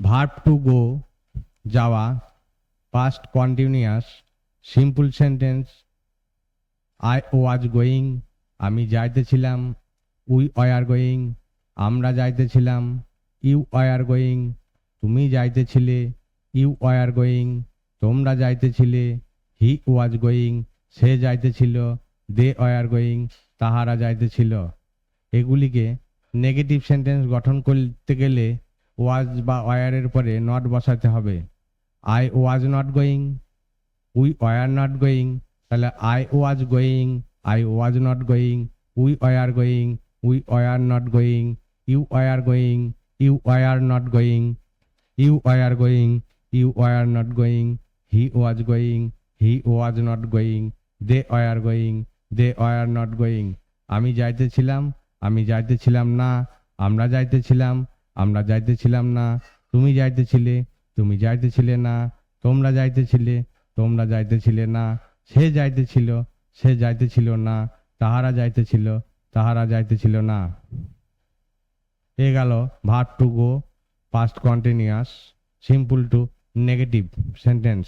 Verb to গো যাওয়া, past continuous, simple sentence I was going আমি যাইতেছিলাম, we were going আমরা যাইতেছিলাম, you were going তুমি যাইতেছিলে, you were going তোমরা যাইতেছিলে, হি was going সে যাইতেছিল, দে were going তাহারা যাইতেছিল। এগুলিকে নেগেটিভ সেন্টেন্স গঠন করতে গেলে ওয়াজ বা ওয়ারের পরে নট বসাতে হবে। I was not going, we were not going, তাহলে I was going, I was not going, we were going, we were not going, you were going, you were not going, you were going, you were not going, he was going, he was not going, they were going, they were not going আমি যাইতেছিলাম, আমি যাইতেছিলাম না, আমরা যাইতেছিলাম, আমরা যাইতেছিলাম না, তুমি যাইতেছিলে, তুমি যাইতেছিলে না, তোমরা যাইতেছিলে, তোমরা যাইতেছিলে না, সে যাইতেছিল, সে যাইতেছিল না, তাহারা যাইতেছিল, তাহারা যাইতেছিল না। এ গেল verb to go, past continuous, simple to negative sentence.